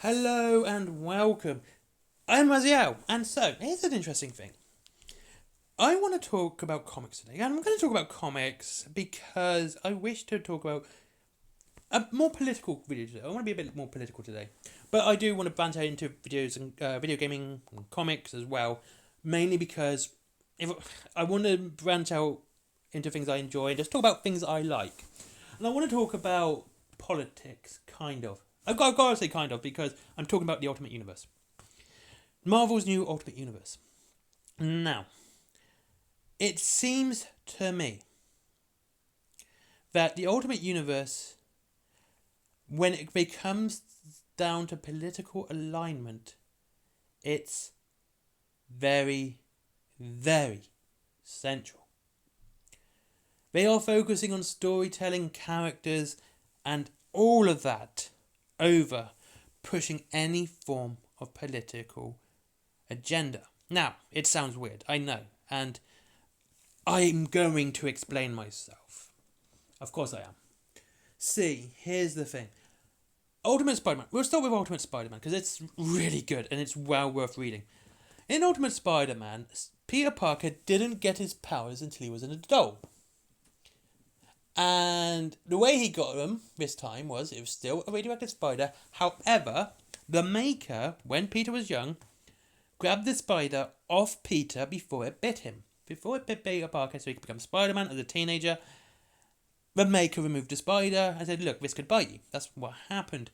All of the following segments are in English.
Hello and welcome. I'm Raziel, and so here's an interesting thing. I want to talk about comics today, and I'm going to talk about comics because I wish to talk about a more political video today. I want to be a bit more political today, but I do want to branch out into videos and video gaming and comics as well, mainly because if I want to branch out into things I enjoy and just talk about things I like, and I want to talk about politics, kind of. I've got to say kind of because I'm talking about the Ultimate Universe. Marvel's new Ultimate Universe. Now, it seems to me that the Ultimate Universe, when it becomes down to political alignment, it's very, very central. They are focusing on storytelling, characters, and all of that over pushing any form of political agenda. Now, it sounds weird, I know, and I'm going to explain myself. Of course I am. See, here's the thing. Ultimate Spider-Man. We'll start with Ultimate Spider-Man because it's really good and it's well worth reading. In Ultimate Spider-Man, Peter Parker didn't get his powers until he was an adult. And the way he got them this time was it was still a radioactive spider. However, the Maker, when Peter was young, grabbed the spider off Peter before it bit him. Before it bit Peter Parker so he could become Spider-Man as a teenager, the Maker removed the spider and said, look, this could bite you. That's what happened.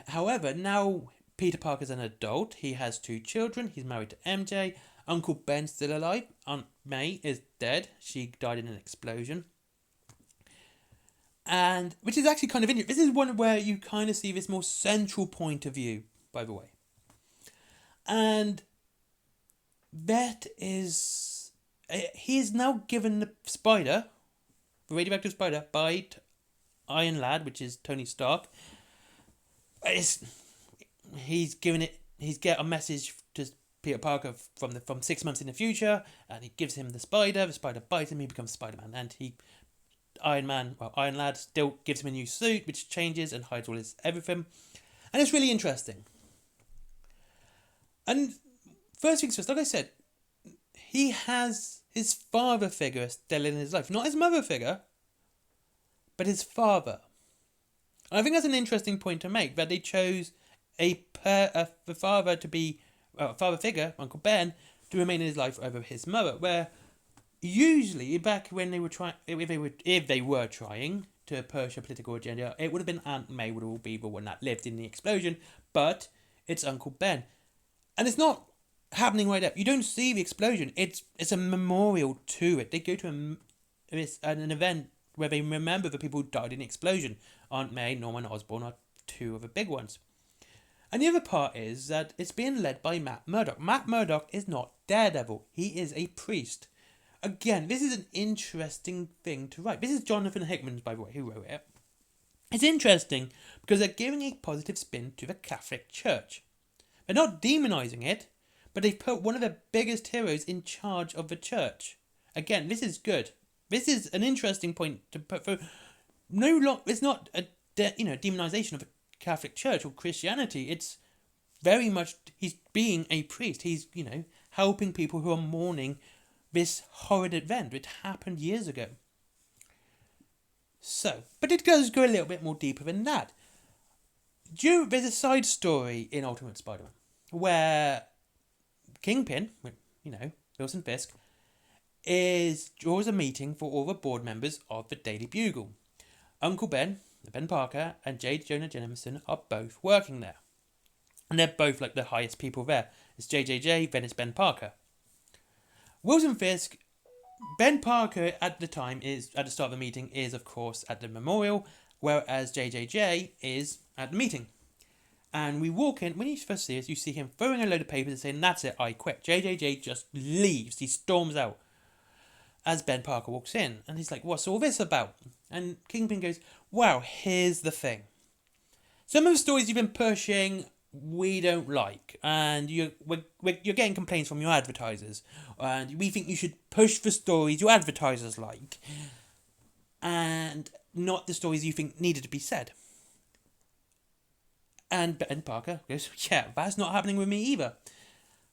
However, now Peter Parker's an adult. He has 2 children. He's married to MJ. Uncle Ben's still alive. Aunt May is dead. She died in an explosion. And which is actually kind of interesting. This is one where you kind of see this more central point of view, by the way. And that is, he is now given the spider, the radioactive spider, by Iron Lad, which is Tony Stark. He's given it. He's get a message to Peter Parker from 6 months in the future, and he gives him the spider. The spider bites him. He becomes Spider-Man, and Iron Lad still gives him a new suit, which changes and hides all his everything. And it's really interesting. And first things first, like I said, he has his father figure still in his life. Not his mother figure, but his father. And I think that's an interesting point to make, that they chose the father to be, father figure, Uncle Ben, to remain in his life over his mother, where usually, back when they were trying, if they were trying to push a political agenda, it would have been Aunt May would all be the one that lived in the explosion, but it's Uncle Ben, and it's not happening right up. You don't see the explosion. It's a memorial to it. They go to an event where they remember the people who died in the explosion. Aunt May, Norman Osborn are 2 of the big ones. And the other part is that it's being led by Matt Murdock. Matt Murdock is not Daredevil. He is a priest. Again, this is an interesting thing to write. This is Jonathan Hickman, by the way, who wrote it. It's interesting because they're giving a positive spin to the Catholic Church. They're not demonising it, but they've put one of their biggest heroes in charge of the church. Again, this is good. This is an interesting point to put for. It's not a demonisation of the Catholic Church or Christianity. It's very much he's being a priest. He's helping people who are mourning this horrid event which happened years ago. So, but it does go a little bit more deeper than that. There's a side story in Ultimate Spider-Man where Kingpin, Wilson Fisk, draws a meeting for all the board members of the Daily Bugle. Uncle Ben, Ben Parker, and J. Jonah Jameson are both working there. And they're both like the highest people there. It's JJJ, then it's Ben Parker. Wilson Fisk, Ben Parker at the time at the start of the meeting is of course at the memorial, whereas JJJ is at the meeting. And we walk in, when you first see us, you see him throwing a load of papers and saying, that's it, I quit. JJJ just leaves, he storms out as Ben Parker walks in. And he's like, what's all this about? And Kingpin goes, wow, here's the thing. Some of the stories you've been pushing we don't like, and you're getting complaints from your advertisers, and we think you should push the stories your advertisers like, and not the stories you think needed to be said. And Ben Parker goes, yeah, that's not happening with me either.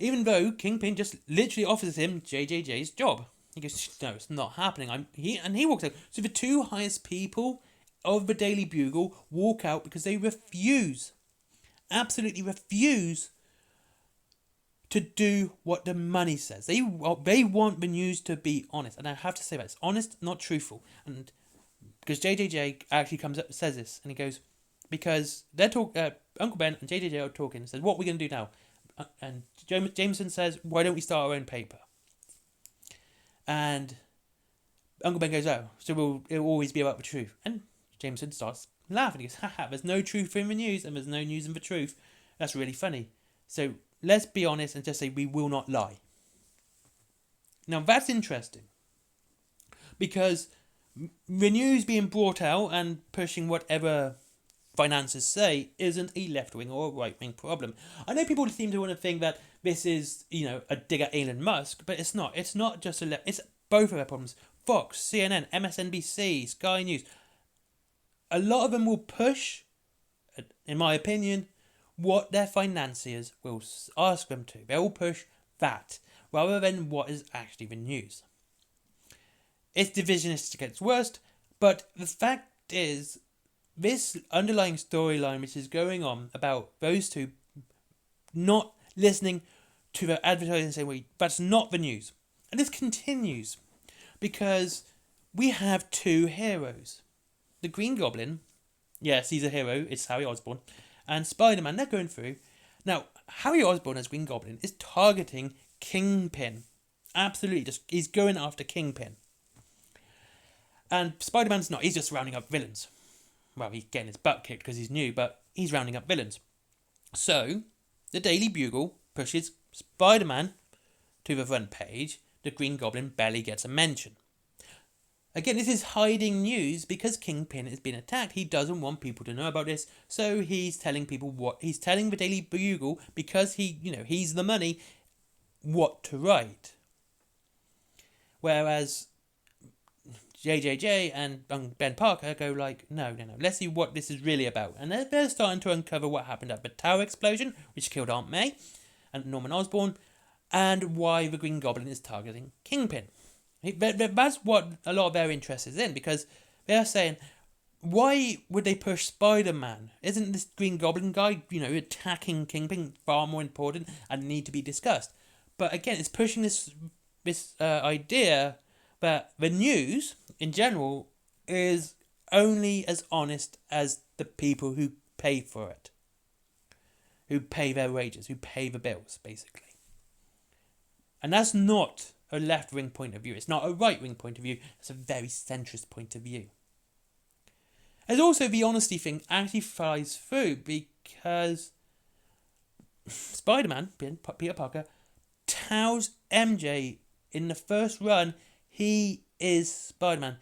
Even though Kingpin just literally offers him JJJ's job. He goes, no, it's not happening. He walks out. So the two highest people of the Daily Bugle walk out because they absolutely refuse to do what the money says. They want the news to be honest. And I have to say that it's honest, not truthful. And because JJJ actually comes up and says this, and he goes, because they're Uncle Ben and JJJ are talking and says, what are we going to do now? And Jameson says, why don't we start our own paper? And Uncle Ben goes, oh, so it'll always be about the truth. And Jameson starts laughing. He goes, haha, there's no truth in the news and there's no news in the truth. That's really funny. So let's be honest and just say we will not lie. Now that's interesting. Because the news being brought out and pushing whatever finances say isn't a left-wing or a right-wing problem. I know people seem to want to think that this is, a dig at Elon Musk, but it's not. It's not just it's both of their problems. Fox, CNN, MSNBC, Sky News. A lot of them will push, in my opinion, what their financiers will ask them to. They will push that rather than what is actually the news. It's divisionist against worst, but the fact is, this underlying storyline which is going on about those two not listening to the advertising saying, well, that's not the news. And this continues because we have two heroes. The Green Goblin, yes, he's a hero, it's Harry Osborn, and Spider-Man, they're going through. Now, Harry Osborn as Green Goblin is targeting Kingpin. Absolutely, he's going after Kingpin. And Spider-Man's not, he's just rounding up villains. Well, he's getting his butt kicked because he's new, but he's rounding up villains. So, the Daily Bugle pushes Spider-Man to the front page. The Green Goblin barely gets a mention. Again, this is hiding news because Kingpin has been attacked. He doesn't want people to know about this, so he's telling people he's telling the Daily Bugle because he's the money, what to write. Whereas JJJ and Ben Parker go like, no, let's see what this is really about. And they're starting to uncover what happened at the tower explosion, which killed Aunt May and Norman Osborn, and why the Green Goblin is targeting Kingpin. That's what a lot of their interest is in, because they're saying, why would they push Spider-Man? Isn't this Green Goblin guy, attacking Kingpin far more important and need to be discussed? But again, it's pushing this idea that the news, in general, is only as honest as the people who pay for it. Who pay their wages, who pay the bills, basically. And that's not a left-wing point of view. It's not a right-wing point of view. It's a very centrist point of view. There's also the honesty thing actually flies through because Spider-Man, Peter Parker, tells MJ in the first run he is Spider-Man.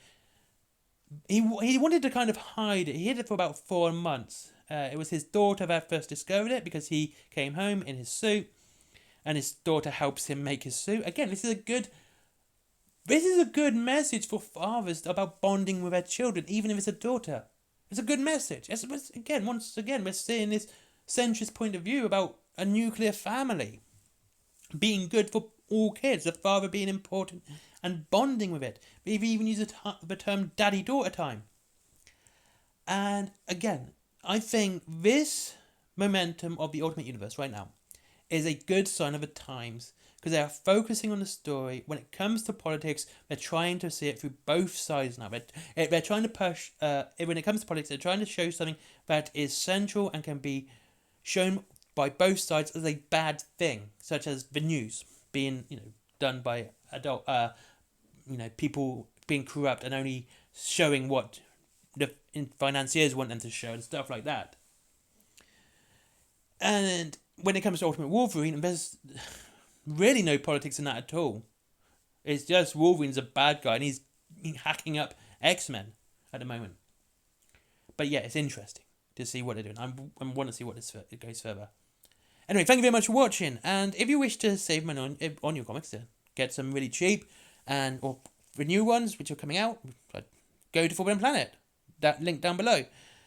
He wanted to kind of hide it. He hid it for about 4 months. It was his daughter that first discovered it because he came home in his suit and his daughter helps him make his suit. Again, this is a good message for fathers about bonding with their children, even if it's a daughter. It's a good message. Once again, we're seeing this centrist point of view about a nuclear family being good for all kids, the father being important and bonding with it. We've even used the term daddy-daughter time. And again, I think this momentum of the Ultimate Universe right now is a good sign of the times because they are focusing on the story. When it comes to politics, they're trying to see it through both sides now. They're trying to push, when it comes to politics, they're trying to show something that is central and can be shown by both sides as a bad thing, such as the news being, done by adult, people being corrupt and only showing what the financiers want them to show and stuff like that. And when it comes to Ultimate Wolverine, there's really no politics in that at all. It's just Wolverine's a bad guy and he's hacking up X-Men at the moment. But yeah, it's interesting to see what they're doing. I want to see what it goes further. Anyway, thank you very much for watching. And if you wish to save money on your comics to get some really cheap or the new ones which are coming out, go to Forbidden Planet. That link down below.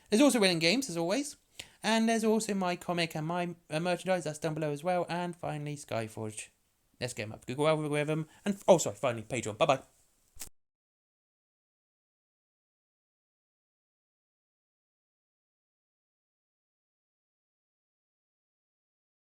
There's also Winning Games as always. And there's also my comic and my merchandise, that's down below as well. And finally, Skyforge. Let's get them up. Google algorithm. And, finally, Patreon. Bye-bye.